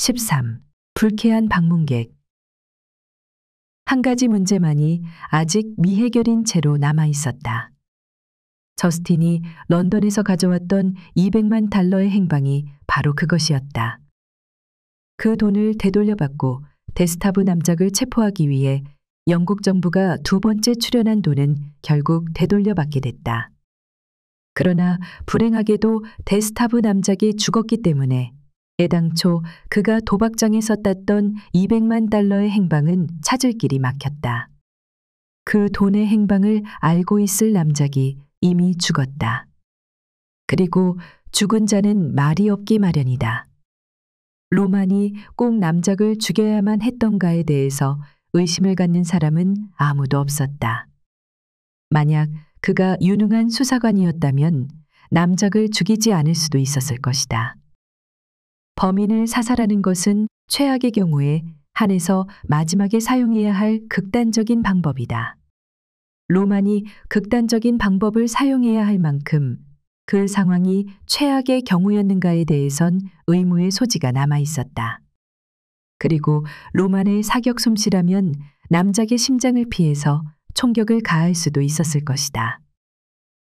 13. 불쾌한 방문객. 한 가지 문제만이 아직 미해결인 채로 남아 있었다. 저스틴이 런던에서 가져왔던 200만 달러의 행방이 바로 그것이었다. 그 돈을 되돌려받고 데스타브 남작을 체포하기 위해 영국 정부가 두 번째 출연한 돈은 결국 되돌려받게 됐다. 그러나 불행하게도 데스타브 남작이 죽었기 때문에 애당초 그가 도박장에 썼던 200만 달러의 행방은 찾을 길이 막혔다. 그 돈의 행방을 알고 있을 남작이 이미 죽었다. 그리고 죽은 자는 말이 없기 마련이다. 로만이 꼭 남작을 죽여야만 했던가에 대해서 의심을 갖는 사람은 아무도 없었다. 만약 그가 유능한 수사관이었다면 남작을 죽이지 않을 수도 있었을 것이다. 범인을 사살하는 것은 최악의 경우에 한해서 마지막에 사용해야 할 극단적인 방법이다. 로만이 극단적인 방법을 사용해야 할 만큼 그 상황이 최악의 경우였는가에 대해선 의무의 소지가 남아 있었다. 그리고 로만의 사격 솜씨라면 남작의 심장을 피해서 총격을 가할 수도 있었을 것이다.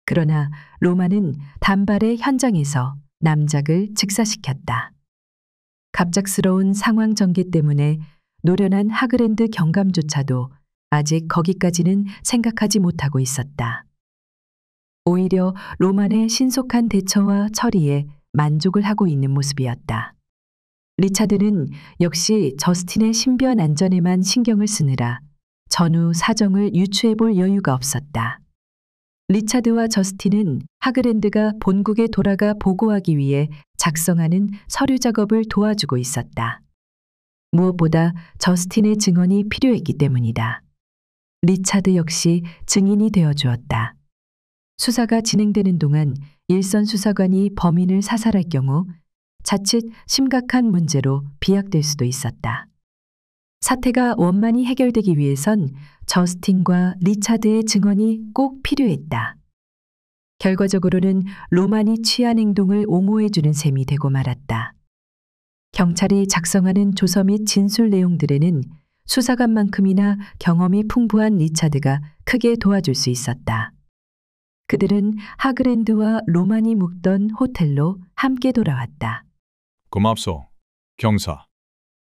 그러나 로만은 단발의 현장에서 남작을 즉사시켰다. 갑작스러운 상황 전개 때문에 노련한 하그랜드 경감조차도 아직 거기까지는 생각하지 못하고 있었다. 오히려 로만의 신속한 대처와 처리에 만족을 하고 있는 모습이었다. 리차드는 역시 저스틴의 신변 안전에만 신경을 쓰느라 전후 사정을 유추해 볼 여유가 없었다. 리차드와 저스틴은 하그랜드가 본국에 돌아가 보고하기 위해 작성하는 서류 작업을 도와주고 있었다. 무엇보다 저스틴의 증언이 필요했기 때문이다. 리차드 역시 증인이 되어 주었다. 수사가 진행되는 동안 일선 수사관이 범인을 사살할 경우 자칫 심각한 문제로 비약될 수도 있었다. 사태가 원만히 해결되기 위해선 저스틴과 리차드의 증언이 꼭 필요했다. 결과적으로는 로만이 취한 행동을 옹호해주는 셈이 되고 말았다. 경찰이 작성하는 조서 및 진술 내용들에는 수사관만큼이나 경험이 풍부한 리차드가 크게 도와줄 수 있었다. 그들은 하그랜드와 로만이 묵던 호텔로 함께 돌아왔다. 고맙소, 경사.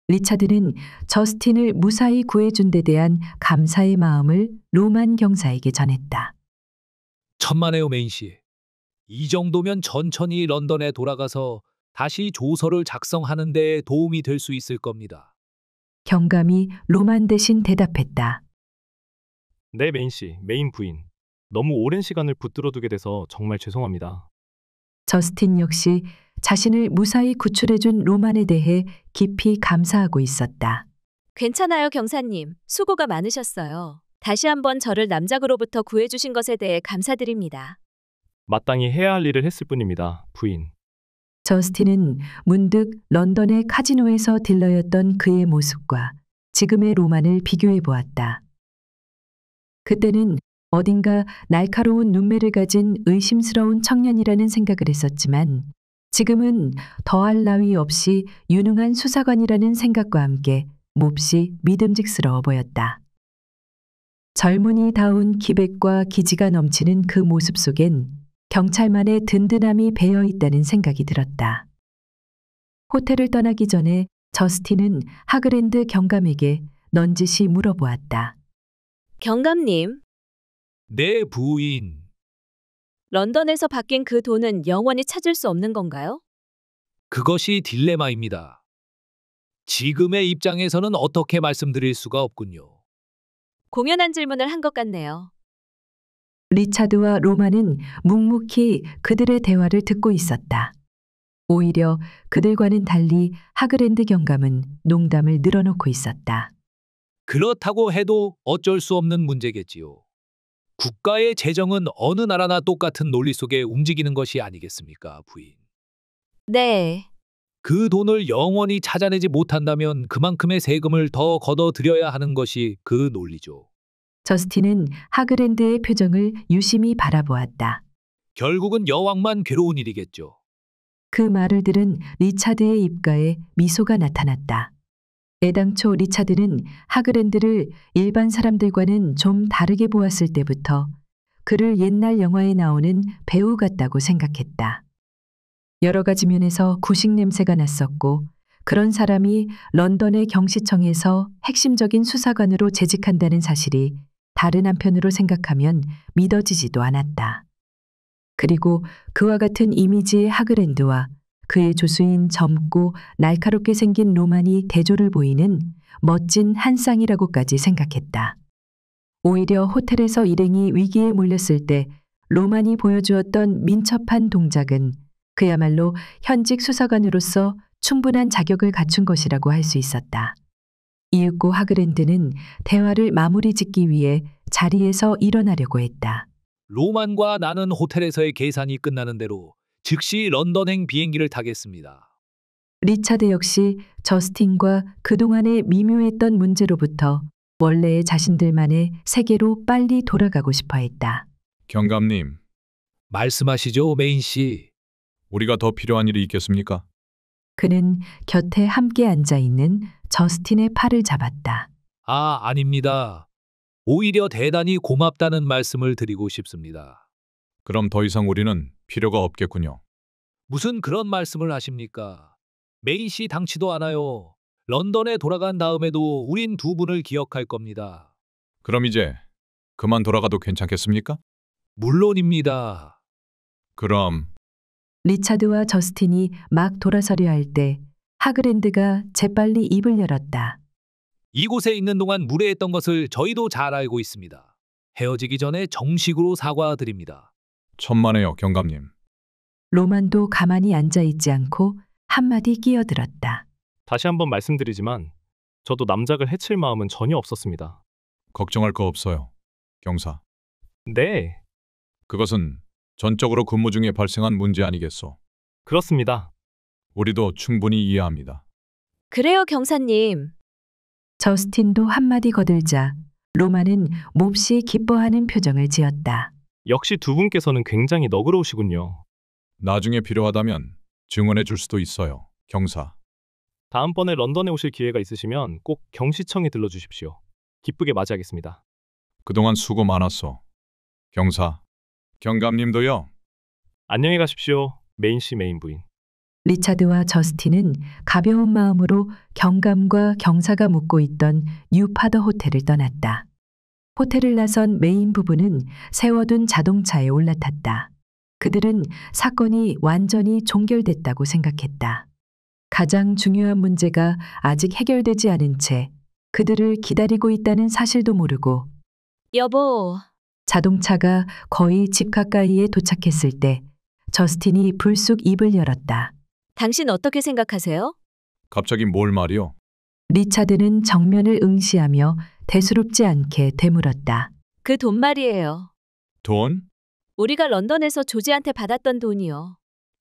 리차드는 저스틴을 무사히 구해준 데 대한 감사의 마음을 로만 경사에게 전했다. 천만에요, 메인 씨. 이 정도면 천천히 런던에 돌아가서 다시 조서를 작성하는 데 도움이 될 수 있을 겁니다. 경감이 로만 대신 대답했다. 네, 메인 씨, 메인 부인. 너무 오랜 시간을 붙들어두게 돼서 정말 죄송합니다. 저스틴 역시 자신을 무사히 구출해준 로만에 대해 깊이 감사하고 있었다. 괜찮아요, 경사님. 수고가 많으셨어요. 다시 한번 저를 남작으로부터 구해주신 것에 대해 감사드립니다. 마땅히 해야 할 일을 했을 뿐입니다, 부인. 저스틴은 문득 런던의 카지노에서 딜러였던 그의 모습과 지금의 로만을 비교해 보았다. 그때는 어딘가 날카로운 눈매를 가진 의심스러운 청년이라는 생각을 했었지만 지금은 더할 나위 없이 유능한 수사관이라는 생각과 함께 몹시 믿음직스러워 보였다. 젊은이다운 기백과 기지가 넘치는 그 모습 속엔 경찰만의 든든함이 배어 있다는 생각이 들었다. 호텔을 떠나기 전에 저스틴은 하그랜드 경감에게 넌지시 물어보았다. 경감님, 네, 부인. 런던에서 바뀐 그 돈은 영원히 찾을 수 없는 건가요? 그것이 딜레마입니다. 지금의 입장에서는 어떻게 말씀드릴 수가 없군요. 공연한 질문을 한 것 같네요. 리차드와 로만은 묵묵히 그들의 대화를 듣고 있었다. 오히려 그들과는 달리 하그랜드 경감은 농담을 늘어놓고 있었다. 그렇다고 해도 어쩔 수 없는 문제겠지요. 국가의 재정은 어느 나라나 똑같은 논리 속에 움직이는 것이 아니겠습니까, 부인? 네. 그 돈을 영원히 찾아내지 못한다면 그만큼의 세금을 더 걷어들여야 하는 것이 그 논리죠. 저스틴은 하그랜드의 표정을 유심히 바라보았다. 결국은 여왕만 괴로운 일이겠죠. 그 말을 들은 리차드의 입가에 미소가 나타났다. 애당초 리차드는 하그랜드를 일반 사람들과는 좀 다르게 보았을 때부터 그를 옛날 영화에 나오는 배우 같다고 생각했다. 여러 가지 면에서 구식 냄새가 났었고 그런 사람이 런던의 경시청에서 핵심적인 수사관으로 재직한다는 사실이 다른 한편으로 생각하면 믿어지지도 않았다. 그리고 그와 같은 이미지의 하그랜드와 그의 조수인 젊고 날카롭게 생긴 로만이 대조를 보이는 멋진 한 쌍이라고까지 생각했다. 오히려 호텔에서 일행이 위기에 몰렸을 때 로만이 보여주었던 민첩한 동작은 그야말로 현직 수사관으로서 충분한 자격을 갖춘 것이라고 할 수 있었다. 이윽고 하그랜드는 대화를 마무리 짓기 위해 자리에서 일어나려고 했다. 로만과 나는 호텔에서의 계산이 끝나는 대로 즉시 런던행 비행기를 타겠습니다. 리차드 역시 저스틴과 그동안의 미묘했던 문제로부터 원래의 자신들만의 세계로 빨리 돌아가고 싶어 했다. 경감님, 말씀하시죠, 메인 씨. 우리가 더 필요한 일이 있겠습니까? 그는 곁에 함께 앉아 있는 저스틴의 팔을 잡았다. 아닙니다. 오히려 대단히 고맙다는 말씀을 드리고 싶습니다. 그럼 더 이상 우리는 필요가 없겠군요. 무슨 그런 말씀을 하십니까? 메인 씨 당치도 않아요. 런던에 돌아간 다음에도 우린 두 분을 기억할 겁니다. 그럼 이제 그만 돌아가도 괜찮겠습니까? 물론입니다. 그럼 리차드와 저스틴이 막 돌아서려 할 때 하그랜드가 재빨리 입을 열었다. 이곳에 있는 동안 무례했던 것을 저희도 잘 알고 있습니다. 헤어지기 전에 정식으로 사과드립니다. 천만에요, 경감님. 로만도 가만히 앉아 있지 않고 한마디 끼어들었다. 다시 한번 말씀드리지만 저도 남작을 해칠 마음은 전혀 없었습니다. 걱정할 거 없어요, 경사. 네, 그것은 전적으로 근무 중에 발생한 문제 아니겠소. 그렇습니다. 우리도 충분히 이해합니다. 그래요, 경사님. 저스틴도 한마디 거들자 로만은 몹시 기뻐하는 표정을 지었다. 역시 두 분께서는 굉장히 너그러우시군요. 나중에 필요하다면 증언해 줄 수도 있어요, 경사. 다음번에 런던에 오실 기회가 있으시면 꼭 경시청에 들러주십시오. 기쁘게 맞이하겠습니다. 그동안 수고 많았어, 경사. 경감님도요. 안녕히 가십시오. 메인 씨 메인 부인. 리차드와 저스틴은 가벼운 마음으로 경감과 경사가 묵고 있던 뉴파더 호텔을 떠났다. 호텔을 나선 메인 부부는 세워둔 자동차에 올라탔다. 그들은 사건이 완전히 종결됐다고 생각했다. 가장 중요한 문제가 아직 해결되지 않은 채 그들을 기다리고 있다는 사실도 모르고 여보, 자동차가 거의 집 가까이에 도착했을 때 저스틴이 불쑥 입을 열었다. 당신 어떻게 생각하세요? 갑자기 뭘 말이요? 리차드는 정면을 응시하며 대수롭지 않게 되물었다. 그 돈 말이에요. 돈? 우리가 런던에서 조지한테 받았던 돈이요.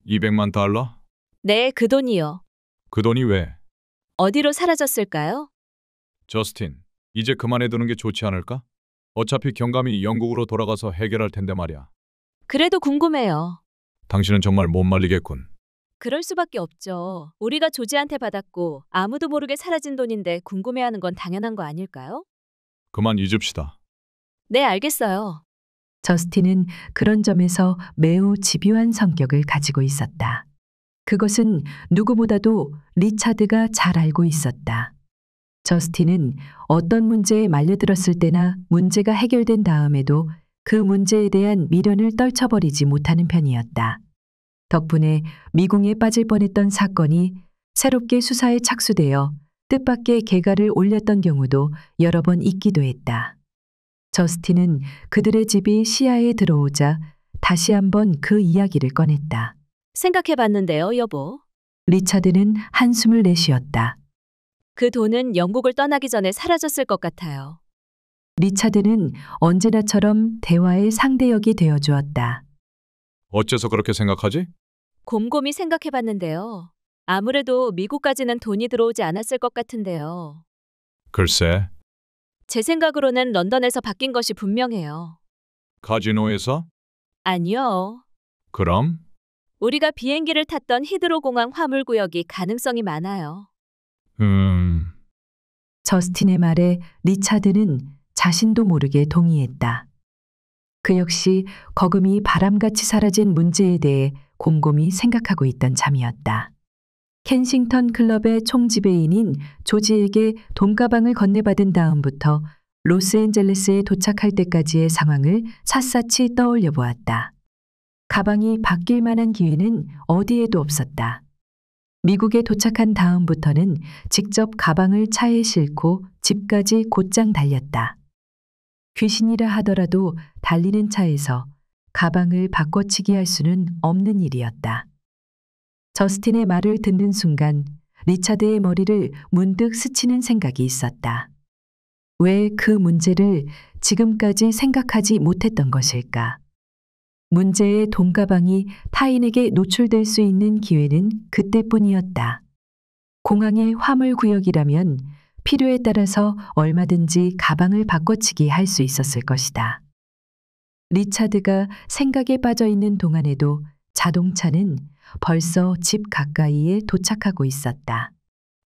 200만 달러? 네, 그 돈이요. 그 돈이 왜? 어디로 사라졌을까요? 저스틴, 이제 그만해두는 게 좋지 않을까? 어차피 경감이 영국으로 돌아가서 해결할 텐데 말이야. 그래도 궁금해요. 당신은 정말 못 말리겠군. 그럴 수밖에 없죠. 우리가 조지한테 받았고 아무도 모르게 사라진 돈인데 궁금해하는 건 당연한 거 아닐까요? 그만 잊읍시다. 네, 알겠어요. 저스틴은 그런 점에서 매우 집요한 성격을 가지고 있었다. 그것은 누구보다도 리차드가 잘 알고 있었다. 저스틴은 어떤 문제에 말려들었을 때나 문제가 해결된 다음에도 그 문제에 대한 미련을 떨쳐버리지 못하는 편이었다. 덕분에 미궁에 빠질 뻔했던 사건이 새롭게 수사에 착수되어 뜻밖의 개가를 올렸던 경우도 여러 번 있기도 했다. 저스틴은 그들의 집이 시야에 들어오자 다시 한번 그 이야기를 꺼냈다. 생각해봤는데요, 여보. 리차드는 한숨을 내쉬었다. 그 돈은 영국을 떠나기 전에 사라졌을 것 같아요. 리차드는 언제나처럼 대화의 상대역이 되어주었다. 어째서 그렇게 생각하지? 곰곰이 생각해봤는데요. 아무래도 미국까지는 돈이 들어오지 않았을 것 같은데요. 글쎄, 제 생각으로는 런던에서 바뀐 것이 분명해요. 카지노에서? 아니요. 그럼? 우리가 비행기를 탔던 히드로 공항 화물구역이 가능성이 많아요. 저스틴의 말에 리차드는 자신도 모르게 동의했다. 그 역시 거금이 바람같이 사라진 문제에 대해 곰곰이 생각하고 있던 참이었다. 켄싱턴 클럽의 총지배인인 조지에게 돈가방을 건네받은 다음부터 로스앤젤레스에 도착할 때까지의 상황을 샅샅이 떠올려 보았다. 가방이 바뀔 만한 기회는 어디에도 없었다. 미국에 도착한 다음부터는 직접 가방을 차에 싣고 집까지 곧장 달렸다. 귀신이라 하더라도 달리는 차에서 가방을 바꿔치기 할 수는 없는 일이었다. 저스틴의 말을 듣는 순간 리차드의 머리를 문득 스치는 생각이 있었다. 왜 그 문제를 지금까지 생각하지 못했던 것일까? 문제의 돈가방이 타인에게 노출될 수 있는 기회는 그때뿐이었다. 공항의 화물구역이라면 필요에 따라서 얼마든지 가방을 바꿔치기 할 수 있었을 것이다. 리차드가 생각에 빠져 있는 동안에도 자동차는 벌써 집 가까이에 도착하고 있었다.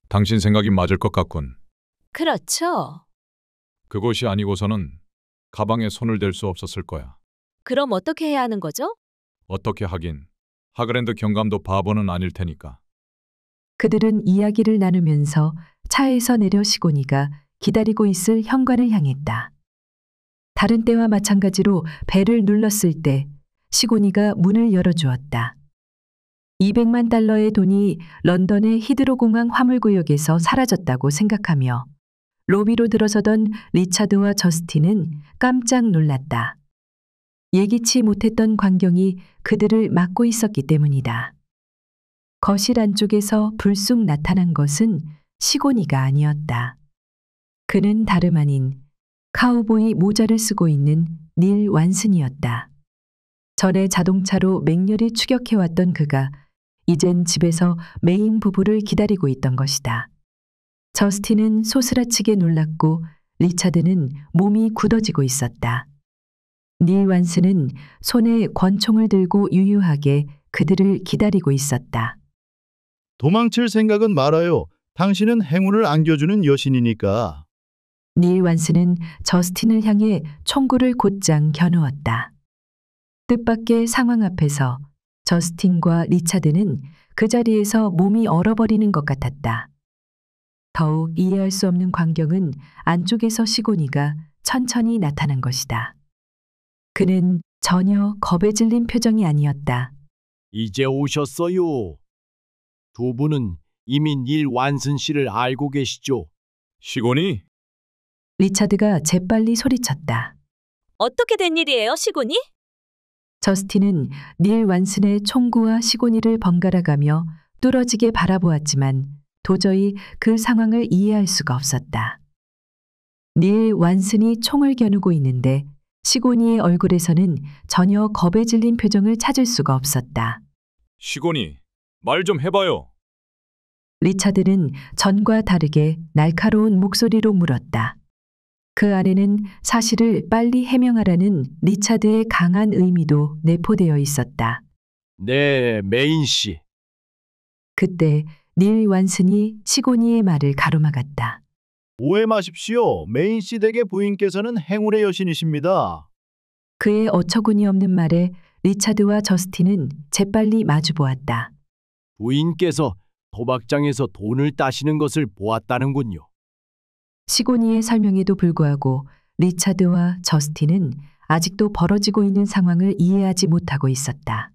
당신 생각이 맞을 것 같군. 그렇죠. 그곳이 아니고서는 가방에 손을 댈 수 없었을 거야. 그럼 어떻게 해야 하는 거죠? 어떻게 하긴. 하그랜드 경감도 바보는 아닐 테니까. 그들은 이야기를 나누면서 차에서 내려 시고니가 기다리고 있을 현관을 향했다. 다른 때와 마찬가지로 벨을 눌렀을 때 시고니가 문을 열어주었다. 200만 달러의 돈이 런던의 히드로 공항 화물구역에서 사라졌다고 생각하며 로비로 들어서던 리차드와 저스틴은 깜짝 놀랐다. 예기치 못했던 광경이 그들을 막고 있었기 때문이다. 거실 안쪽에서 불쑥 나타난 것은 시고니가 아니었다. 그는 다름 아닌 카우보이 모자를 쓰고 있는 닐 완슨이었다. 전에 자동차로 맹렬히 추격해왔던 그가 이젠 집에서 메인 부부를 기다리고 있던 것이다. 저스틴은 소스라치게 놀랐고 리차드는 몸이 굳어지고 있었다. 닐 완슨은 손에 권총을 들고 유유하게 그들을 기다리고 있었다. 도망칠 생각은 말아요. 당신은 행운을 안겨주는 여신이니까. 닐 완슨은 저스틴을 향해 총구를 곧장 겨누었다. 뜻밖의 상황 앞에서 저스틴과 리차드는 그 자리에서 몸이 얼어버리는 것 같았다. 더욱 이해할 수 없는 광경은 안쪽에서 시고니가 천천히 나타난 것이다. 그는 전혀 겁에 질린 표정이 아니었다. 이제 오셨어요. 두 분은 이미 닐 완슨 씨를 알고 계시죠? 시고니? 리차드가 재빨리 소리쳤다. 어떻게 된 일이에요, 시고니? 저스틴은 닐 완슨의 총구와 시고니를 번갈아가며 뚫어지게 바라보았지만 도저히 그 상황을 이해할 수가 없었다. 닐 완슨이 총을 겨누고 있는데 시고니의 얼굴에서는 전혀 겁에 질린 표정을 찾을 수가 없었다. 시고니, 말 좀 해봐요. 리차드는 전과 다르게 날카로운 목소리로 물었다. 그 안에는 사실을 빨리 해명하라는 리차드의 강한 의미도 내포되어 있었다. 네, 메인 씨. 그때 닐 완슨이 시고니의 말을 가로막았다. 오해 마십시오. 메인 씨 댁의 부인께서는 행운의 여신이십니다. 그의 어처구니 없는 말에 리차드와 저스틴은 재빨리 마주보았다. 부인께서 도박장에서 돈을 따시는 것을 보았다는군요. 시고니의 설명에도 불구하고 리차드와 저스틴은 아직도 벌어지고 있는 상황을 이해하지 못하고 있었다.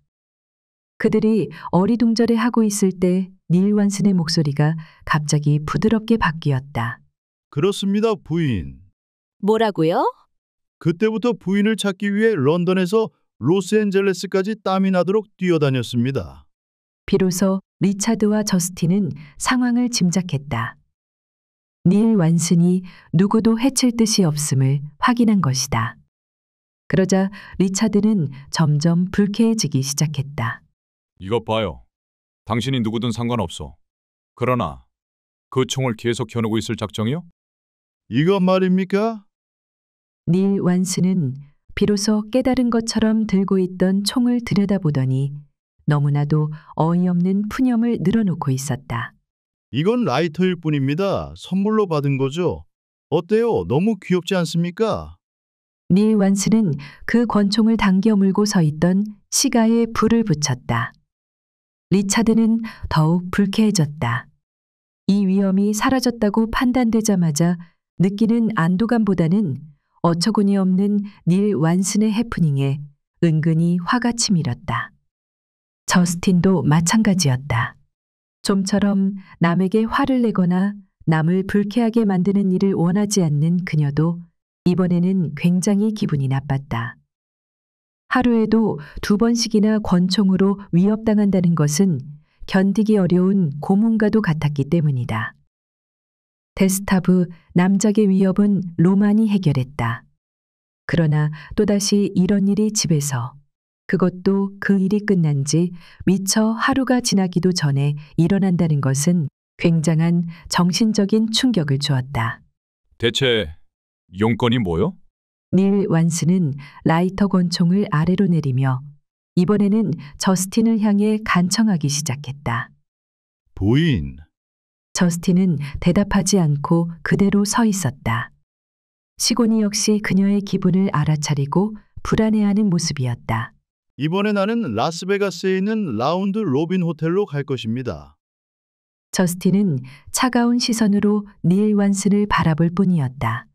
그들이 어리둥절해하고 있을 때 닐 완슨의 목소리가 갑자기 부드럽게 바뀌었다. 그렇습니다, 부인. 뭐라고요? 그때부터 부인을 찾기 위해 런던에서 로스앤젤레스까지 땀이 나도록 뛰어다녔습니다. 비로소 리차드와 저스틴은 상황을 짐작했다. 닐 완슨이 누구도 해칠 뜻이 없음을 확인한 것이다. 그러자 리차드는 점점 불쾌해지기 시작했다. 이것 봐요. 당신이 누구든 상관없어. 그러나 그 총을 계속 겨누고 있을 작정이요? 이것 말입니까? 닐 완슨은 비로소 깨달은 것처럼 들고 있던 총을 들여다보더니 너무나도 어이없는 푸념을 늘어놓고 있었다. 이건 라이터일 뿐입니다. 선물로 받은 거죠. 어때요? 너무 귀엽지 않습니까? 닐 완스는 그 권총을 당겨 물고 서 있던 시가에 불을 붙였다. 리차드는 더욱 불쾌해졌다. 이 위험이 사라졌다고 판단되자마자 느끼는 안도감보다는 어처구니 없는 닐 완슨의 해프닝에 은근히 화가 치밀었다. 저스틴도 마찬가지였다. 좀처럼 남에게 화를 내거나 남을 불쾌하게 만드는 일을 원하지 않는 그녀도 이번에는 굉장히 기분이 나빴다. 하루에도 2번씩이나 권총으로 위협당한다는 것은 견디기 어려운 고문과도 같았기 때문이다. 데스타브 남작의 위협은 로만이 해결했다. 그러나 또다시 이런 일이 집에서, 그것도 그 일이 끝난 지 미처 하루가 지나기도 전에 일어난다는 것은 굉장한 정신적인 충격을 주었다. 대체 용건이 뭐요? 닐 완스는 라이터 권총을 아래로 내리며 이번에는 저스틴을 향해 간청하기 시작했다. 부인, 저스틴은 대답하지 않고 그대로 서 있었다. 시곤이 역시 그녀의 기분을 알아차리고 불안해하는 모습이었다. 이번에 나는 라스베가스에 있는 라운드 로빈 호텔로 갈 것입니다. 저스틴은 차가운 시선으로 닐 완슨을 바라볼 뿐이었다.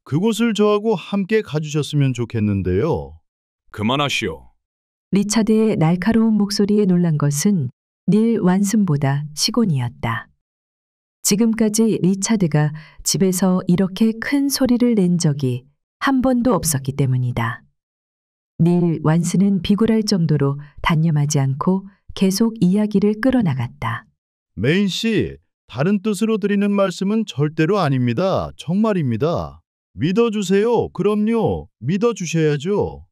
그곳을 저하고 함께 가주셨으면 좋겠는데요. 그만하시오. 리차드의 날카로운 목소리에 놀란 것은 닐 완슨보다 시곤이었다. 지금까지 리차드가 집에서 이렇게 큰 소리를 낸 적이 한 번도 없었기 때문이다. 닐 완슨은 비굴할 정도로 단념하지 않고 계속 이야기를 끌어나갔다. 메인 씨, 다른 뜻으로 드리는 말씀은 절대로 아닙니다. 정말입니다. 믿어주세요. 그럼요. 믿어주셔야죠.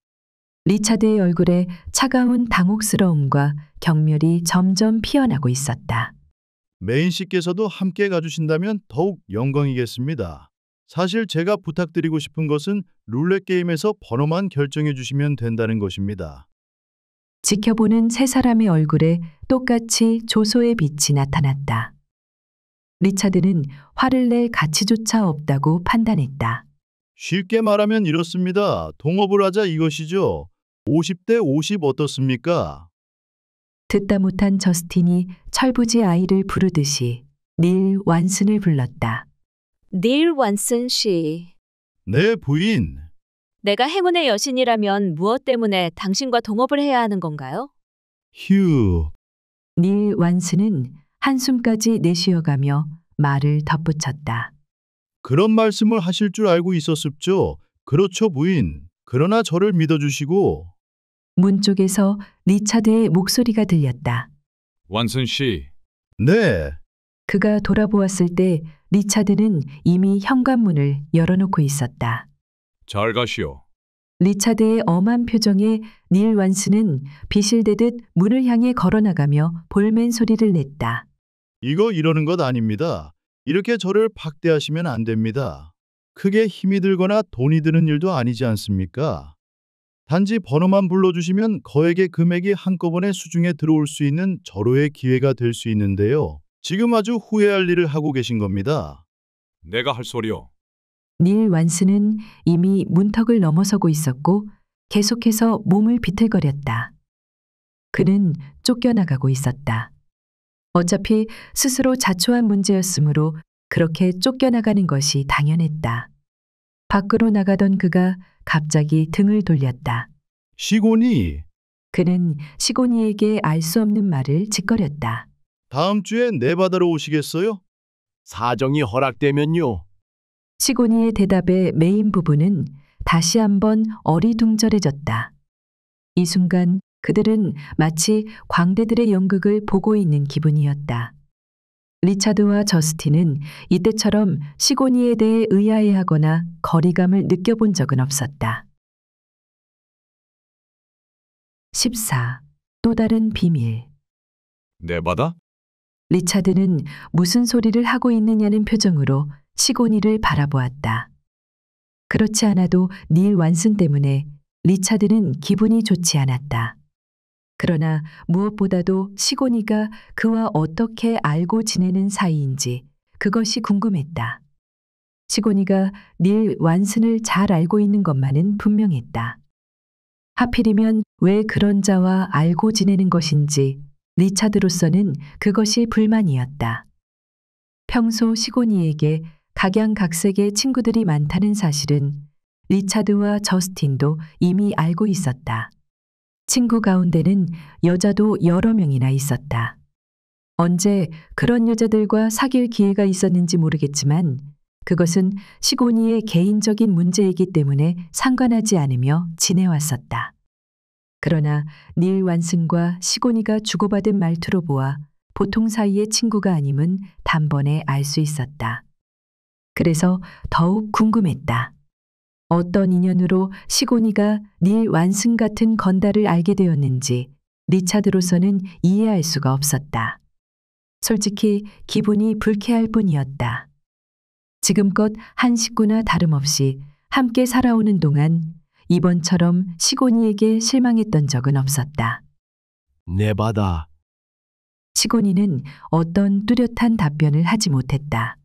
리차드의 얼굴에 차가운 당혹스러움과 경멸이 점점 피어나고 있었다. 메인 씨께서도 함께 가주신다면 더욱 영광이겠습니다. 사실 제가 부탁드리고 싶은 것은 룰렛 게임에서 번호만 결정해 주시면 된다는 것입니다. 지켜보는 세 사람의 얼굴에 똑같이 조소의 빛이 나타났다. 리차드는 화를 낼 가치조차 없다고 판단했다. 쉽게 말하면 이렇습니다. 동업을 하자 이것이죠. 50대 50 어떻습니까? 듣다 못한 저스틴이 철부지 아이를 부르듯이 닐 완슨을 불렀다. 닐 완슨 씨. 네, 부인. 내가 행운의 여신이라면 무엇 때문에 당신과 동업을 해야 하는 건가요? 휴. 닐 완슨은 한숨까지 내쉬어가며 말을 덧붙였다. 그런 말씀을 하실 줄 알고 있었습죠. 그렇죠, 부인. 그러나 저를 믿어주시고. 문 쪽에서 리차드의 목소리가 들렸다. 완슨 씨, 네. 그가 돌아보았을 때 리차드는 이미 현관문을 열어놓고 있었다. 잘 가시오. 리차드의 엄한 표정에 닐 완슨은 비실대듯 문을 향해 걸어나가며 볼멘 소리를 냈다. 이거 이러는 것 아닙니다. 이렇게 저를 박대하시면 안 됩니다. 크게 힘이 들거나 돈이 드는 일도 아니지 않습니까? 단지 번호만 불러주시면 거액의 금액이 한꺼번에 수중에 들어올 수 있는 절호의 기회가 될 수 있는데요. 지금 아주 후회할 일을 하고 계신 겁니다. 내가 할 소리요. 닐 완슨은 이미 문턱을 넘어서고 있었고 계속해서 몸을 비틀거렸다. 그는 쫓겨나가고 있었다. 어차피 스스로 자초한 문제였으므로 그렇게 쫓겨나가는 것이 당연했다. 밖으로 나가던 그가 갑자기 등을 돌렸다. 시곤이 그는 시곤이에게 알 수 없는 말을 짓거렸다. 다음 주에 내바다로 오시겠어요? 사정이 허락되면요. 시곤이의 대답의 메인 부분은 다시 한번 어리둥절해졌다. 이 순간 그들은 마치 광대들의 연극을 보고 있는 기분이었다. 리차드와 저스틴은 이때처럼 시곤이에 대해 의아해하거나 거리감을 느껴본 적은 없었다. 14. 또 다른 비밀. 내바다? 리차드는 무슨 소리를 하고 있느냐는 표정으로 시곤이를 바라보았다. 그렇지 않아도 닐 완슨 때문에 리차드는 기분이 좋지 않았다. 그러나 무엇보다도 시곤이가 그와 어떻게 알고 지내는 사이인지 그것이 궁금했다. 시곤이가 닐 완슨을 잘 알고 있는 것만은 분명했다. 하필이면 왜 그런 자와 알고 지내는 것인지 리차드로서는 그것이 불만이었다. 평소 시곤이에게 각양각색의 친구들이 많다는 사실은 리차드와 저스틴도 이미 알고 있었다. 친구 가운데는 여자도 여러 명이나 있었다. 언제 그런 여자들과 사귈 기회가 있었는지 모르겠지만 그것은 시곤이의 개인적인 문제이기 때문에 상관하지 않으며 지내왔었다. 그러나 닐 완슨과 시곤이가 주고받은 말투로 보아 보통 사이의 친구가 아님은 단번에 알 수 있었다. 그래서 더욱 궁금했다. 어떤 인연으로 시곤이가 닐 완슨 같은 건달을 알게 되었는지 리차드로서는 이해할 수가 없었다. 솔직히 기분이 불쾌할 뿐이었다. 지금껏 한 식구나 다름없이 함께 살아오는 동안 이번처럼 시곤이에게 실망했던 적은 없었다. 네바다. 시곤이는 어떤 뚜렷한 답변을 하지 못했다.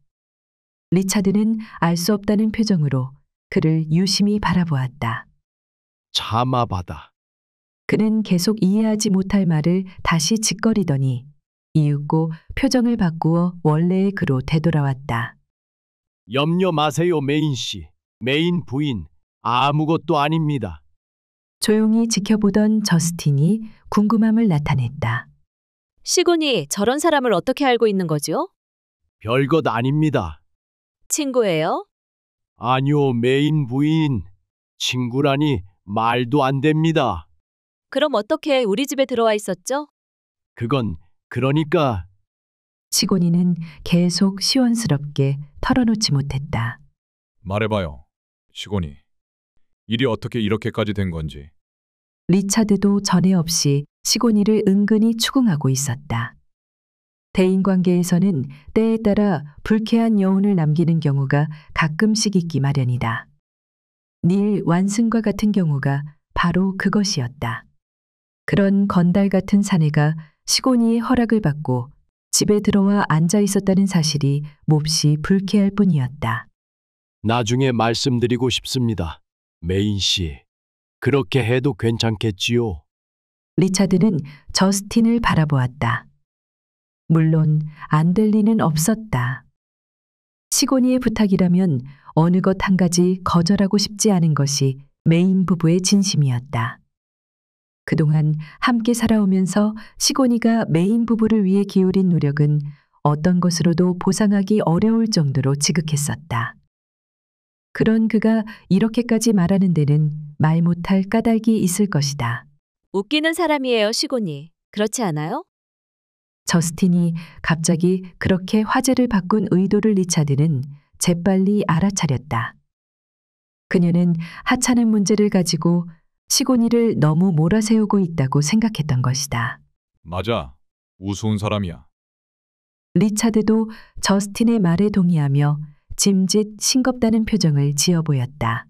리차드는 알 수 없다는 표정으로 그를 유심히 바라보았다. 참아바다. 그는 계속 이해하지 못할 말을 다시 짓거리더니 이윽고 표정을 바꾸어 원래의 그로 되돌아왔다. 염려 마세요, 메인 씨. 메인 부인. 아무것도 아닙니다. 조용히 지켜보던 저스틴이 궁금함을 나타냈다. 시곤이 저런 사람을 어떻게 알고 있는 거죠? 별것 아닙니다. 친구예요? 아니요, 메인 부인. 친구라니 말도 안 됩니다. 그럼 어떻게 우리 집에 들어와 있었죠? 그건 그러니까 시곤이는 계속 시원스럽게 털어놓지 못했다. 말해봐요. 시곤이. 일이 어떻게 이렇게까지 된 건지. 리차드도 전에 없이 시곤이를 은근히 추궁하고 있었다. 대인관계에서는 때에 따라 불쾌한 여운을 남기는 경우가 가끔씩 있기 마련이다. 닐 완슨과 같은 경우가 바로 그것이었다. 그런 건달 같은 사내가 시곤이의 허락을 받고 집에 들어와 앉아 있었다는 사실이 몹시 불쾌할 뿐이었다. 나중에 말씀드리고 싶습니다. 메인 씨. 그렇게 해도 괜찮겠지요? 리차드는 저스틴을 바라보았다. 물론 안 될 리는 없었다. 시곤이의 부탁이라면 어느 것 한 가지 거절하고 싶지 않은 것이 메인 부부의 진심이었다. 그동안 함께 살아오면서 시곤이가 메인 부부를 위해 기울인 노력은 어떤 것으로도 보상하기 어려울 정도로 지극했었다. 그런 그가 이렇게까지 말하는 데는 말 못할 까닭이 있을 것이다. 웃기는 사람이에요, 시곤이. 그렇지 않아요? 저스틴이 갑자기 그렇게 화제를 바꾼 의도를 리차드는 재빨리 알아차렸다. 그녀는 하찮은 문제를 가지고 시곤이를 너무 몰아세우고 있다고 생각했던 것이다. 맞아. 우스운 사람이야. 리차드도 저스틴의 말에 동의하며 짐짓 싱겁다는 표정을 지어 보였다.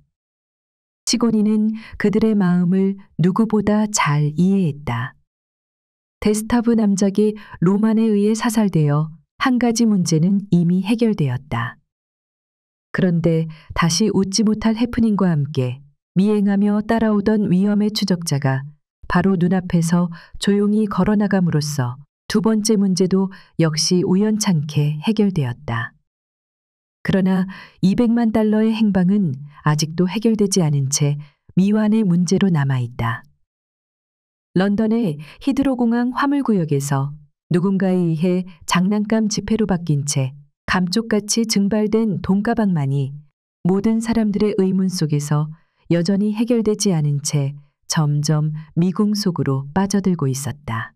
시곤이는 그들의 마음을 누구보다 잘 이해했다. 데스타브 남작이 로만에 의해 사살되어 한 가지 문제는 이미 해결되었다. 그런데 다시 웃지 못할 해프닝과 함께 미행하며 따라오던 위험의 추적자가 바로 눈앞에서 조용히 걸어나감으로써 두 번째 문제도 역시 우연찮게 해결되었다. 그러나 200만 달러의 행방은 아직도 해결되지 않은 채 미완의 문제로 남아있다. 런던의 히드로공항 화물구역에서 누군가에 의해 장난감 지폐로 바뀐 채 감쪽같이 증발된 돈가방만이 모든 사람들의 의문 속에서 여전히 해결되지 않은 채 점점 미궁 속으로 빠져들고 있었다.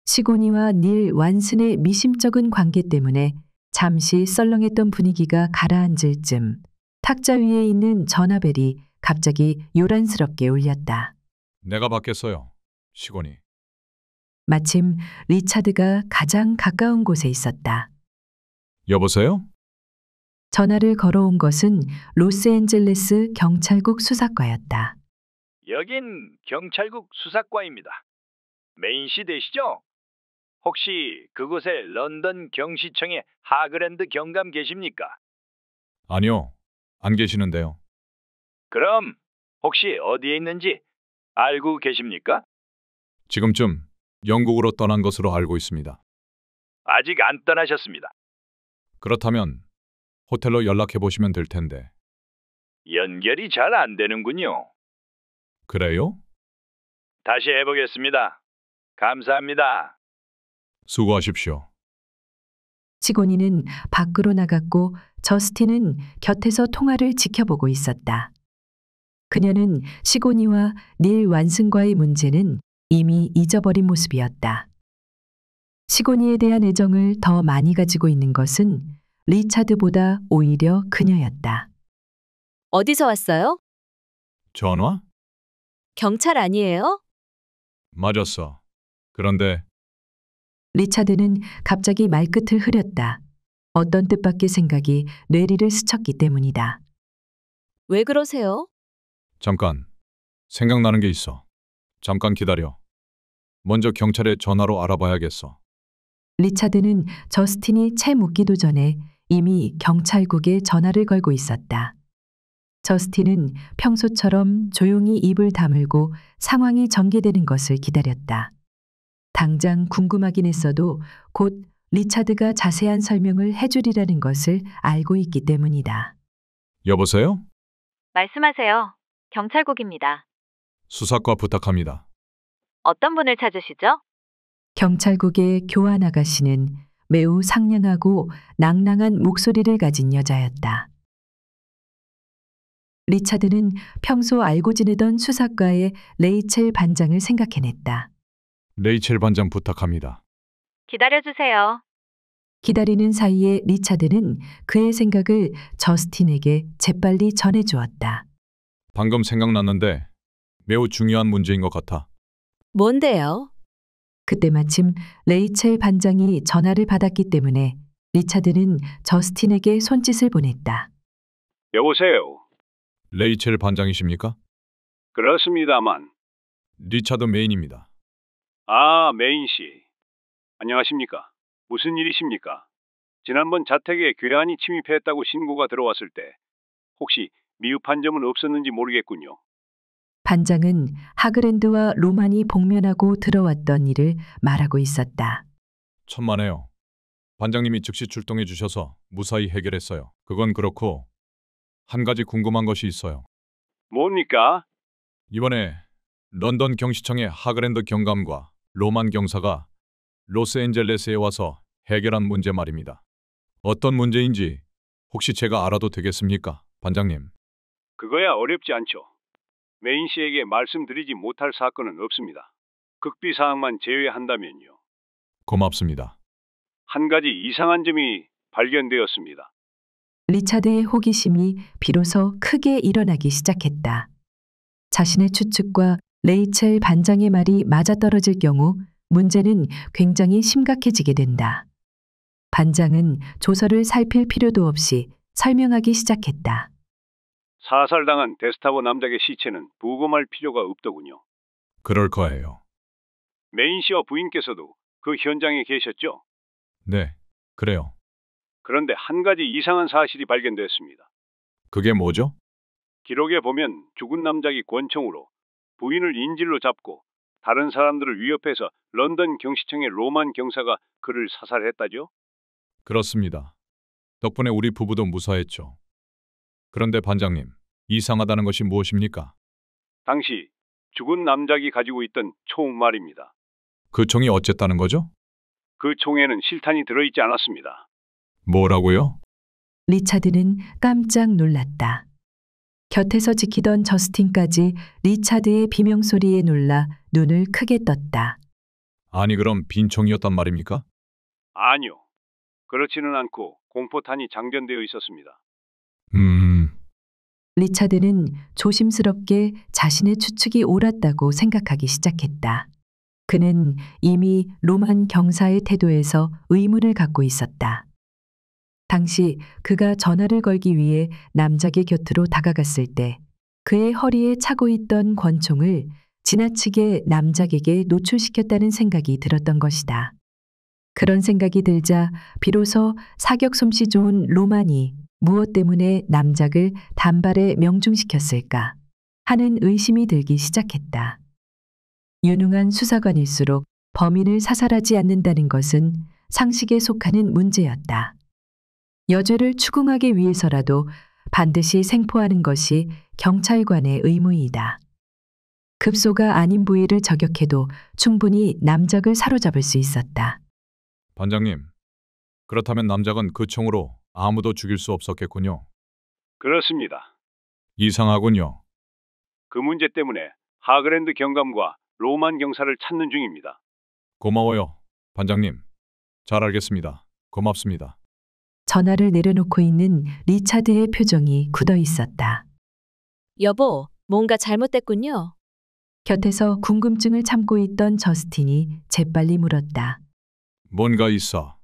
시곤이와 닐 완슨의 미심쩍은 관계 때문에 잠시 썰렁했던 분위기가 가라앉을 즈음 탁자 위에 있는 전화벨이 갑자기 요란스럽게 울렸다. 내가 받겠어요. 시곤이. 마침 리차드가 가장 가까운 곳에 있었다. 여보세요? 전화를 걸어온 것은 로스앤젤레스 경찰국 수사과였다. 여긴 경찰국 수사과입니다. 메인 씨 되시죠? 혹시 그곳에 런던 경시청의 하그랜드 경감 계십니까? 아니요. 안 계시는데요. 그럼 혹시 어디에 있는지 알고 계십니까? 지금쯤 영국으로 떠난 것으로 알고 있습니다. 아직 안 떠나셨습니다. 그렇다면 호텔로 연락해 보시면 될 텐데. 연결이 잘 안 되는군요. 그래요? 다시 해보겠습니다. 감사합니다. 수고하십시오. 시고니는 밖으로 나갔고 저스틴은 곁에서 통화를 지켜보고 있었다. 그녀는 시고니와 닐 완슨과의 문제는 이미 잊어버린 모습이었다. 시고니에 대한 애정을 더 많이 가지고 있는 것은 리차드보다 오히려 그녀였다. 어디서 왔어요? 전화? 경찰 아니에요? 맞았어. 그런데 리차드는 갑자기 말끝을 흐렸다. 어떤 뜻밖의 생각이 뇌리를 스쳤기 때문이다. 왜 그러세요? 잠깐. 생각나는 게 있어. 잠깐 기다려. 먼저 경찰에 전화로 알아봐야겠어. 리차드는 저스틴이 채 묻기도 전에 이미 경찰국에 전화를 걸고 있었다. 저스틴은 평소처럼 조용히 입을 다물고 상황이 전개되는 것을 기다렸다. 당장 궁금하긴 했어도 곧 리차드가 자세한 설명을 해주리라는 것을 알고 있기 때문이다. 여보세요? 말씀하세요. 경찰국입니다. 수사과 부탁합니다. 어떤 분을 찾으시죠? 경찰국의 교환 아가씨는 매우 상냥하고 낭랑한 목소리를 가진 여자였다. 리차드는 평소 알고 지내던 수사과의 레이첼 반장을 생각해냈다. 레이첼 반장 부탁합니다. 기다려주세요. 기다리는 사이에 리차드는 그의 생각을 저스틴에게 재빨리 전해주었다. 방금 생각났는데 매우 중요한 문제인 것 같아. 뭔데요? 그때 마침 레이첼 반장이 전화를 받았기 때문에 리차드는 저스틴에게 손짓을 보냈다. 여보세요. 레이첼 반장이십니까? 그렇습니다만. 리차드 메인입니다. 아, 메인 씨. 안녕하십니까? 무슨 일이십니까? 지난번 자택에 괴한이 침입했다고 신고가 들어왔을 때 혹시 미흡한 점은 없었는지 모르겠군요. 반장은 하그랜드와 로만이 복면하고 들어왔던 일을 말하고 있었다. 천만에요. 반장님이 즉시 출동해 주셔서 무사히 해결했어요. 그건 그렇고 한 가지 궁금한 것이 있어요. 뭡니까? 이번에 런던 경시청의 하그랜드 경감과 로만 경사가 로스앤젤레스에 와서 해결한 문제 말입니다. 어떤 문제인지 혹시 제가 알아도 되겠습니까, 반장님? 그거야 어렵지 않죠. 메인 씨에게 말씀드리지 못할 사건은 없습니다. 극비 사항만 제외한다면요. 고맙습니다. 한 가지 이상한 점이 발견되었습니다. 리차드의 호기심이 비로소 크게 일어나기 시작했다. 자신의 추측과 레이첼 반장의 말이 맞아떨어질 경우 문제는 굉장히 심각해지게 된다. 반장은 조서를 살필 필요도 없이 설명하기 시작했다. 사살당한 데스타보 남작의 시체는 부검할 필요가 없더군요. 그럴 거예요. 메인 씨와 부인께서도 그 현장에 계셨죠? 네, 그래요. 그런데 한 가지 이상한 사실이 발견됐습니다. 그게 뭐죠? 기록에 보면 죽은 남작이 권총으로 부인을 인질로 잡고 다른 사람들을 위협해서 런던 경시청의 로만 경사가 그를 사살했다죠? 그렇습니다. 덕분에 우리 부부도 무사했죠. 그런데 반장님, 이상하다는 것이 무엇입니까? 당시 죽은 남작이 가지고 있던 총 말입니다. 그 총이 어쨌다는 거죠? 그 총에는 실탄이 들어있지 않았습니다. 뭐라고요? 리차드는 깜짝 놀랐다. 곁에서 지키던 저스틴까지 리차드의 비명소리에 놀라 눈을 크게 떴다. 아니 그럼 빈 총이었단 말입니까? 아니요. 그렇지는 않고 공포탄이 장전되어 있었습니다. 리차드는 조심스럽게 자신의 추측이 옳았다고 생각하기 시작했다. 그는 이미 로만 경사의 태도에서 의문을 갖고 있었다. 당시 그가 전화를 걸기 위해 남작의 곁으로 다가갔을 때 그의 허리에 차고 있던 권총을 지나치게 남작에게 노출시켰다는 생각이 들었던 것이다. 그런 생각이 들자 비로소 사격 솜씨 좋은 로만이 무엇 때문에 남작을 단발에 명중시켰을까 하는 의심이 들기 시작했다. 유능한 수사관일수록 범인을 사살하지 않는다는 것은 상식에 속하는 문제였다. 여죄를 추궁하기 위해서라도 반드시 생포하는 것이 경찰관의 의무이다. 급소가 아닌 부위를 저격해도 충분히 남작을 사로잡을 수 있었다. 반장님, 그렇다면 남작은 그 총으로 아무도 죽일 수 없었겠군요. 그렇습니다. 이상하군요. 그 문제 때문에 하그랜드 경감과 로만 경사를 찾는 중입니다. 고마워요, 반장님. 잘 알겠습니다. 고맙습니다. 전화를 내려놓고 있는 리차드의 표정이 굳어 있었다. 여보, 뭔가 잘못됐군요. 곁에서 궁금증을 참고 있던 저스틴이 재빨리 물었다. 뭔가 있어.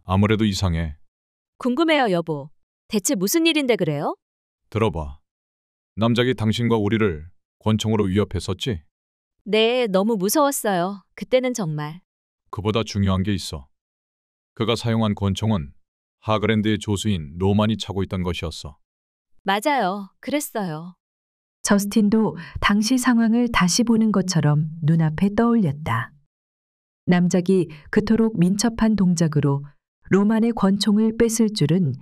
아무래도 이상해. 궁금해요, 여보. 대체 무슨 일인데 그래요? 들어봐. 남작이 당신과 우리를 권총으로 위협했었지? 네, 너무 무서웠어요. 그때는 정말. 그보다 중요한 게 있어. 그가 사용한 권총은 하그랜드의 조수인 로만이 차고 있던 것이었어. 맞아요. 그랬어요. 저스틴도 당시 상황을 다시 보는 것처럼 눈앞에 떠올렸다. 남작이 그토록 민첩한 동작으로 로만의 권총을 뺐을 줄은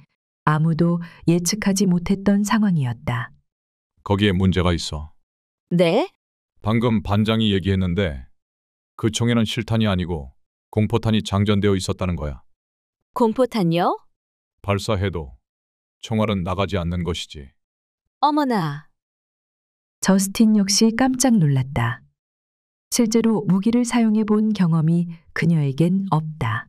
아무도 예측하지 못했던 상황이었다. 거기에 문제가 있어. 네? 방금 반장이 얘기했는데 그 총에는 실탄이 아니고 공포탄이 장전되어 있었다는 거야. 공포탄요? 발사해도 총알은 나가지 않는 것이지. 어머나. 저스틴 역시 깜짝 놀랐다. 실제로 무기를 사용해 본 경험이 그녀에겐 없다.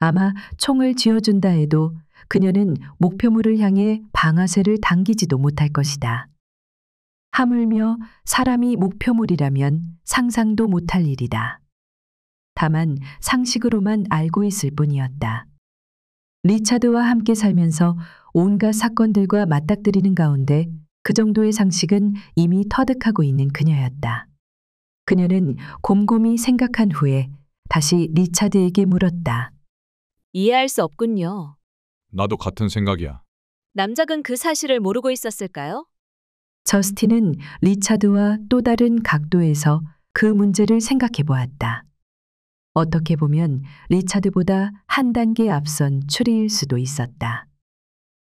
아마 총을 쥐어준다 해도 그녀는 목표물을 향해 방아쇠를 당기지도 못할 것이다. 하물며 사람이 목표물이라면 상상도 못할 일이다. 다만 상식으로만 알고 있을 뿐이었다. 리차드와 함께 살면서 온갖 사건들과 맞닥뜨리는 가운데 그 정도의 상식은 이미 터득하고 있는 그녀였다. 그녀는 곰곰이 생각한 후에 다시 리차드에게 물었다. 이해할 수 없군요. 나도 같은 생각이야. 남작은 그 사실을 모르고 있었을까요? 저스틴은 리차드와 또 다른 각도에서 그 문제를 생각해 보았다. 어떻게 보면 리차드보다 한 단계 앞선 추리일 수도 있었다.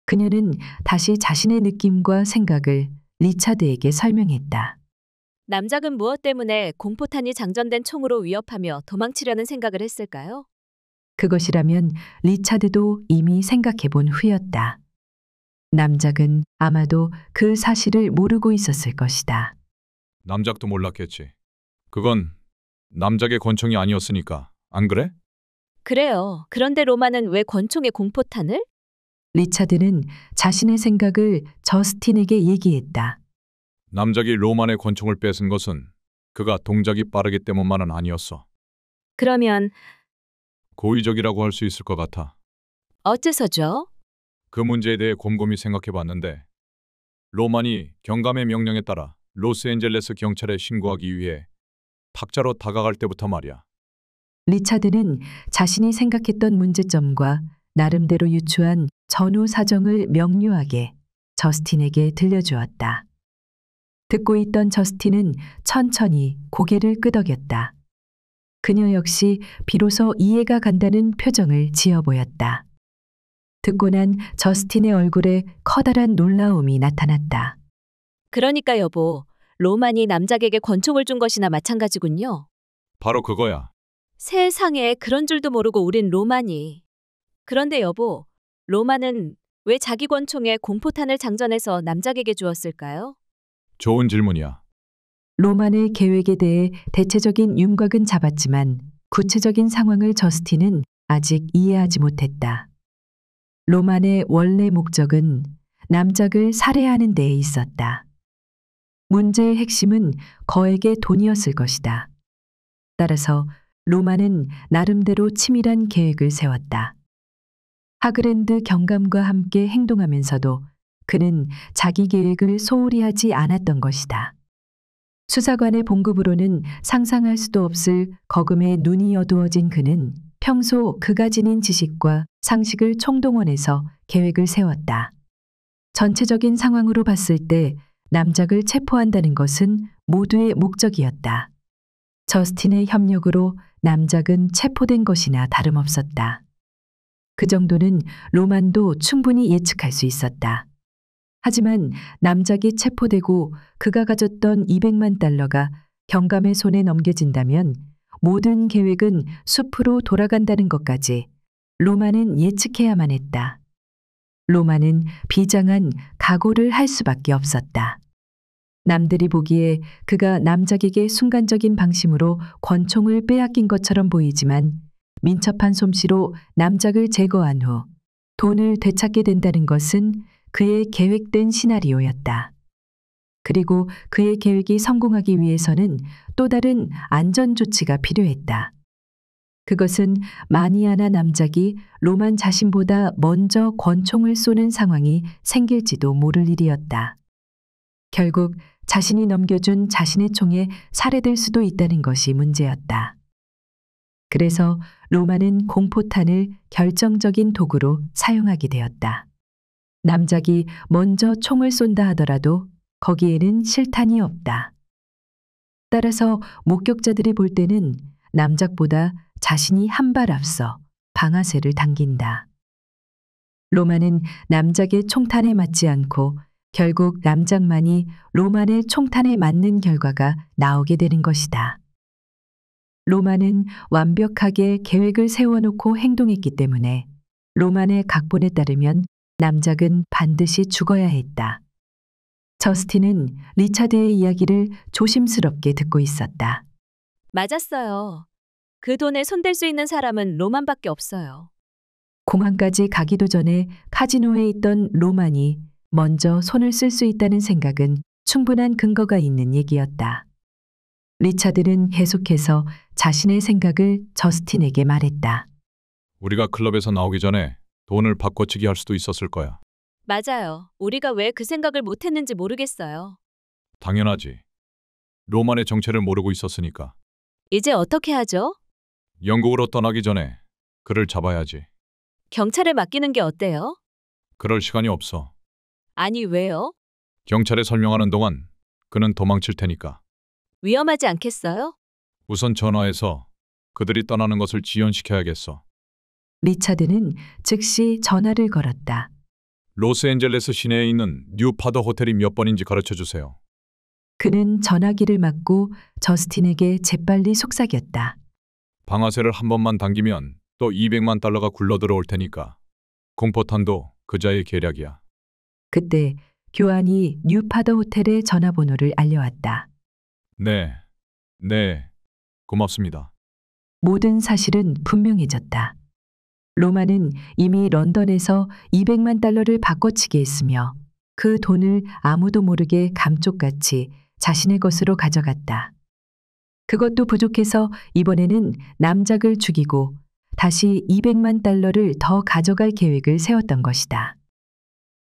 그녀는 다시 자신의 느낌과 생각을 리차드에게 설명했다. 남작은 무엇 때문에 공포탄이 장전된 총으로 위협하며 도망치려는 생각을 했을까요? 그것이라면 리차드도 이미 생각해 본 후였다. 남작은 아마도 그 사실을 모르고 있었을 것이다. 남작도 몰랐겠지. 그건 남작의 권총이 아니었으니까. 안 그래? 그래요. 그런데 로마는 왜 권총에 공포탄을? 리차드는 자신의 생각을 저스틴에게 얘기했다. 남작이 로만의 권총을 뺏은 것은 그가 동작이 빠르기 때문만은 아니었어. 그러면 고의적이라고 할 수 있을 것 같아. 어째서죠? 그 문제에 대해 곰곰이 생각해 봤는데 로만이 경감의 명령에 따라 로스앤젤레스 경찰에 신고하기 위해 탁자로 다가갈 때부터 말이야. 리차드는 자신이 생각했던 문제점과 나름대로 유추한 전후 사정을 명료하게 저스틴에게 들려주었다. 듣고 있던 저스틴은 천천히 고개를 끄덕였다. 그녀 역시 비로소 이해가 간다는 표정을 지어 보였다. 듣고 난 저스틴의 얼굴에 커다란 놀라움이 나타났다. 그러니까 여보, 로만이 남작에게 권총을 준 것이나 마찬가지군요. 바로 그거야. 세상에 그런 줄도 모르고 우린 로만이. 그런데 여보, 로만은 왜 자기 권총에 공포탄을 장전해서 남작에게 주었을까요? 좋은 질문이야. 로만의 계획에 대해 대체적인 윤곽은 잡았지만 구체적인 상황을 저스틴은 아직 이해하지 못했다. 로만의 원래 목적은 남작을 살해하는 데에 있었다. 문제의 핵심은 거액의 돈이었을 것이다. 따라서 로만은 나름대로 치밀한 계획을 세웠다. 하그랜드 경감과 함께 행동하면서도 그는 자기 계획을 소홀히 하지 않았던 것이다. 수사관의 봉급으로는 상상할 수도 없을 거금에 눈이 어두워진 그는 평소 그가 지닌 지식과 상식을 총동원해서 계획을 세웠다. 전체적인 상황으로 봤을 때 남작을 체포한다는 것은 모두의 목적이었다. 저스틴의 협력으로 남작은 체포된 것이나 다름없었다. 그 정도는 로만도 충분히 예측할 수 있었다. 하지만 남작이 체포되고 그가 가졌던 200만 달러가 경감의 손에 넘겨진다면 모든 계획은 숲으로 돌아간다는 것까지 로만은 예측해야만 했다. 로만은 비장한 각오를 할 수밖에 없었다. 남들이 보기에 그가 남작에게 순간적인 방심으로 권총을 빼앗긴 것처럼 보이지만 민첩한 솜씨로 남작을 제거한 후 돈을 되찾게 된다는 것은 그의 계획된 시나리오였다. 그리고 그의 계획이 성공하기 위해서는 또 다른 안전 조치가 필요했다. 그것은 만이 하나 남작이 로만 자신보다 먼저 권총을 쏘는 상황이 생길지도 모를 일이었다. 결국 자신이 넘겨준 자신의 총에 살해될 수도 있다는 것이 문제였다. 그래서 로만은 공포탄을 결정적인 도구로 사용하게 되었다. 남작이 먼저 총을 쏜다 하더라도 거기에는 실탄이 없다. 따라서 목격자들이 볼 때는 남작보다 자신이 한 발 앞서 방아쇠를 당긴다. 로만은 남작의 총탄에 맞지 않고 결국 남작만이 로만의 총탄에 맞는 결과가 나오게 되는 것이다. 로만은 완벽하게 계획을 세워놓고 행동했기 때문에 로만의 각본에 따르면 남작은 반드시 죽어야 했다. 저스틴은 리차드의 이야기를 조심스럽게 듣고 있었다. 맞았어요. 그 돈에 손댈 수 있는 사람은 로만밖에 없어요. 공항까지 가기도 전에 카지노에 있던 로만이 먼저 손을 쓸 수 있다는 생각은 충분한 근거가 있는 얘기였다. 리차드는 계속해서 자신의 생각을 저스틴에게 말했다. 우리가 클럽에서 나오기 전에 돈을 바꿔치기 할 수도 있었을 거야. 맞아요. 우리가 왜 그 생각을 못했는지 모르겠어요. 당연하지. 로만의 정체를 모르고 있었으니까. 이제 어떻게 하죠? 영국으로 떠나기 전에 그를 잡아야지. 경찰에 맡기는 게 어때요? 그럴 시간이 없어. 아니, 왜요? 경찰에 설명하는 동안 그는 도망칠 테니까. 위험하지 않겠어요? 우선 전화해서 그들이 떠나는 것을 지연시켜야겠어. 리차드는 즉시 전화를 걸었다. 로스앤젤레스 시내에 있는 뉴파더 호텔이 몇 번인지 가르쳐 주세요. 그는 전화기를 맞고 저스틴에게 재빨리 속삭였다. 방아쇠를 한 번만 당기면 또 200만 달러가 굴러들어올 테니까. 공포탄도 그자의 계략이야. 그때 교환이 뉴파더 호텔의 전화번호를 알려왔다. 네, 고맙습니다. 모든 사실은 분명해졌다. 로만은 이미 런던에서 200만 달러를 바꿔치기 했으며 그 돈을 아무도 모르게 감쪽같이 자신의 것으로 가져갔다. 그것도 부족해서 이번에는 남작을 죽이고 다시 200만 달러를 더 가져갈 계획을 세웠던 것이다.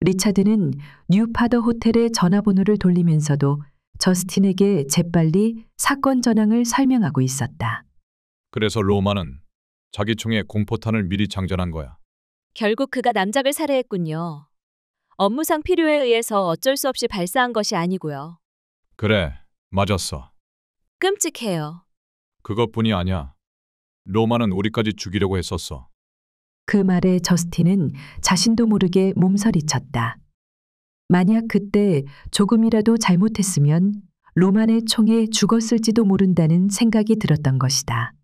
리차드는 뉴파더 호텔의 전화번호를 돌리면서도 저스틴에게 재빨리 사건 전황을 설명하고 있었다. 그래서 로마는 자기 총에 공포탄을 미리 장전한 거야. 결국 그가 남작을 살해했군요. 업무상 필요에 의해서 어쩔 수 없이 발사한 것이 아니고요. 그래, 맞았어. 끔찍해요. 그것뿐이 아니야. 로마는 우리까지 죽이려고 했었어. 그 말에 저스틴은 자신도 모르게 몸서리쳤다. 만약 그때 조금이라도 잘못했으면 로만의 총에 죽었을지도 모른다는 생각이 들었던 것이다.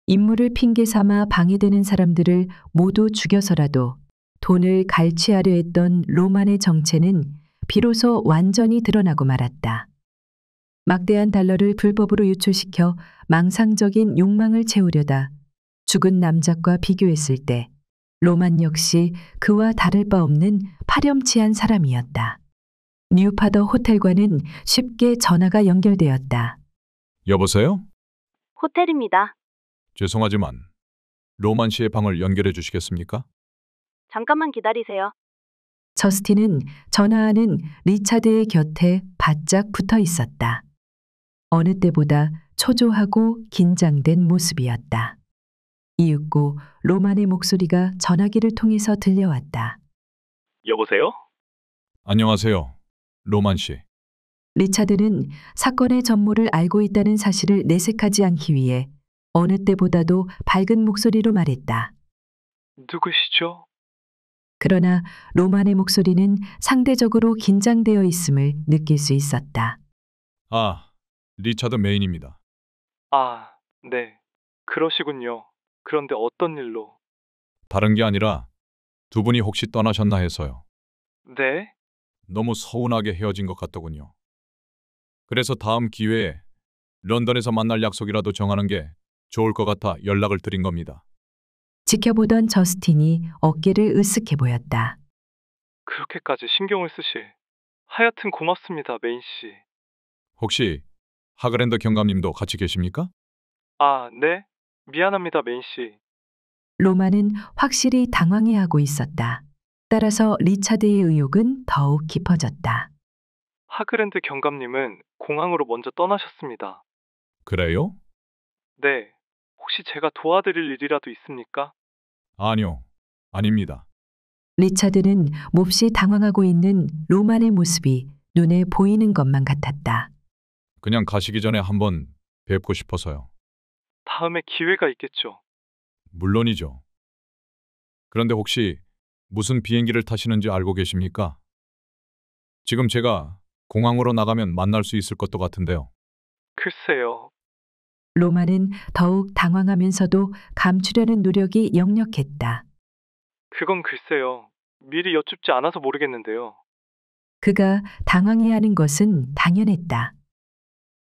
임무를 핑계 삼아 방해되는 사람들을 모두 죽여서라도 돈을 갈취하려 했던 로만의 정체는 비로소 완전히 드러나고 말았다. 막대한 달러를 불법으로 유출시켜 망상적인 욕망을 채우려다 죽은 남작과 비교했을 때 로만 역시 그와 다를 바 없는 파렴치한 사람이었다. 뉴파더 호텔과는 쉽게 전화가 연결되었다. 여보세요? 호텔입니다. 죄송하지만 로만 씨의 방을 연결해 주시겠습니까? 잠깐만 기다리세요. 저스틴은 전화하는 리차드의 곁에 바짝 붙어 있었다. 어느 때보다 초조하고 긴장된 모습이었다. 이윽고 로만의 목소리가 전화기를 통해서 들려왔다. 여보세요? 안녕하세요. 로만 씨. 리차드는 사건의 전모를 알고 있다는 사실을 내색하지 않기 위해 어느 때보다도 밝은 목소리로 말했다. 누구시죠? 그러나 로만의 목소리는 상대적으로 긴장되어 있음을 느낄 수 있었다. 아, 리차드 메인입니다. 아, 네. 그러시군요. 그런데 어떤 일로? 다른 게 아니라 두 분이 혹시 떠나셨나 해서요. 네? 너무 서운하게 헤어진 것 같더군요. 그래서 다음 기회에 런던에서 만날 약속이라도 정하는 게 좋을 것 같아 연락을 드린 겁니다. 지켜보던 저스틴이 어깨를 으쓱해 보였다. 그렇게까지 신경을 쓰실. 하여튼 고맙습니다, 메인 씨. 혹시 하그랜드 경감님도 같이 계십니까? 아, 네? 미안합니다, 메인 씨. 로마는 확실히 당황해하고 있었다. 따라서 리차드의 의욕은 더욱 깊어졌다. 하그랜드 경감님은 공항으로 먼저 떠나셨습니다. 그래요? 네. 혹시 제가 도와드릴 일이라도 있습니까? 아니요. 아닙니다. 리차드는 몹시 당황하고 있는 로만의 모습이 눈에 보이는 것만 같았다. 그냥 가시기 전에 한번 뵙고 싶어서요. 다음에 기회가 있겠죠. 물론이죠. 그런데 혹시 무슨 비행기를 타시는지 알고 계십니까? 지금 제가 공항으로 나가면 만날 수 있을 것도 같은데요. 글쎄요. 로마는 더욱 당황하면서도 감추려는 노력이 역력했다. 그건 글쎄요. 미리 여쭙지 않아서 모르겠는데요. 그가 당황해하는 것은 당연했다.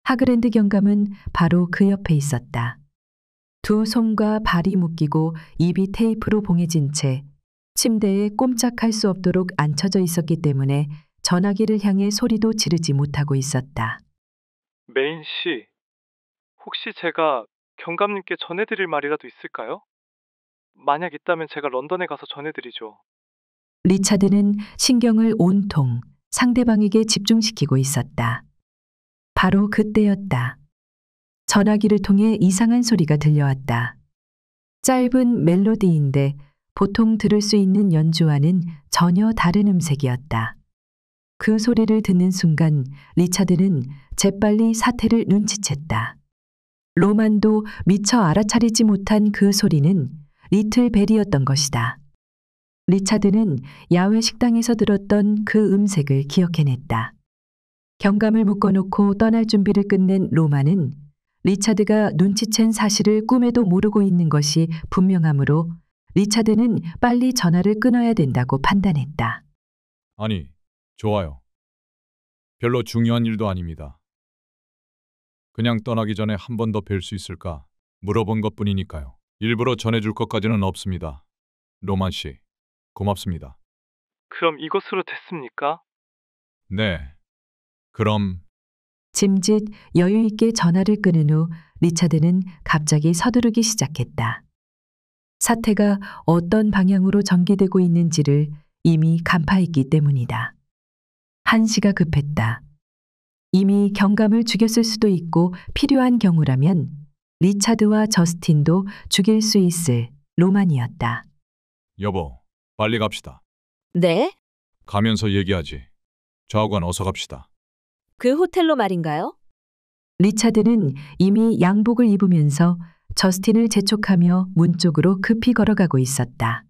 하그랜드 경감은 바로 그 옆에 있었다. 두 손과 발이 묶이고 입이 테이프로 봉해진 채 침대에 꼼짝할 수 없도록 앉혀져 있었기 때문에 전화기를 향해 소리도 지르지 못하고 있었다. 메인 씨, 혹시 제가 경감님께 전해드릴 말이라도 있을까요? 만약 있다면 제가 런던에 가서 전해드리죠. 리차드는 신경을 온통 상대방에게 집중시키고 있었다. 바로 그때였다. 전화기를 통해 이상한 소리가 들려왔다. 짧은 멜로디인데 보통 들을 수 있는 연주와는 전혀 다른 음색이었다. 그 소리를 듣는 순간 리차드는 재빨리 사태를 눈치챘다. 로만도 미처 알아차리지 못한 그 소리는 리틀 벨이었던 것이다. 리차드는 야외 식당에서 들었던 그 음색을 기억해냈다. 경감을 묶어놓고 떠날 준비를 끝낸 로만은 리차드가 눈치챈 사실을 꿈에도 모르고 있는 것이 분명하므로 리차드는 빨리 전화를 끊어야 된다고 판단했다. 아니, 좋아요. 별로 중요한 일도 아닙니다. 그냥 떠나기 전에 한 번 더 뵐 수 있을까 물어본 것뿐이니까요. 일부러 전해줄 것까지는 없습니다. 로만 씨, 고맙습니다. 그럼 이것으로 됐습니까? 네. 그럼 짐짓 여유 있게 전화를 끊은 후 리차드는 갑자기 서두르기 시작했다. 사태가 어떤 방향으로 전개되고 있는지를 이미 간파했기 때문이다. 한시가 급했다. 이미 경감을 죽였을 수도 있고 필요한 경우라면 리차드와 저스틴도 죽일 수 있을 로만이었다. 여보, 빨리 갑시다. 네? 가면서 얘기하지. 좌우간 어서 갑시다. 그 호텔로 말인가요? 리차드는 이미 양복을 입으면서 저스틴을 재촉하며 문 쪽으로 급히 걸어가고 있었다.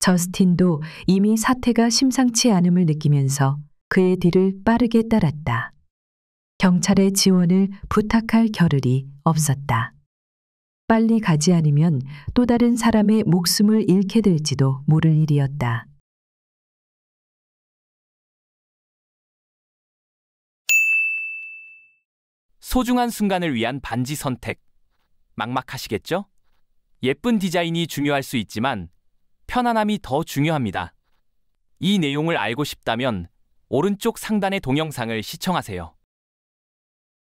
저스틴도 이미 사태가 심상치 않음을 느끼면서 그의 뒤를 빠르게 따랐다. 경찰의 지원을 부탁할 겨를이 없었다. 빨리 가지 않으면 또 다른 사람의 목숨을 잃게 될지도 모를 일이었다. 소중한 순간을 위한 반지 선택. 막막하시겠죠? 예쁜 디자인이 중요할 수 있지만 편안함이 더 중요합니다. 이 내용을 알고 싶다면 오른쪽 상단의 동영상을 시청하세요.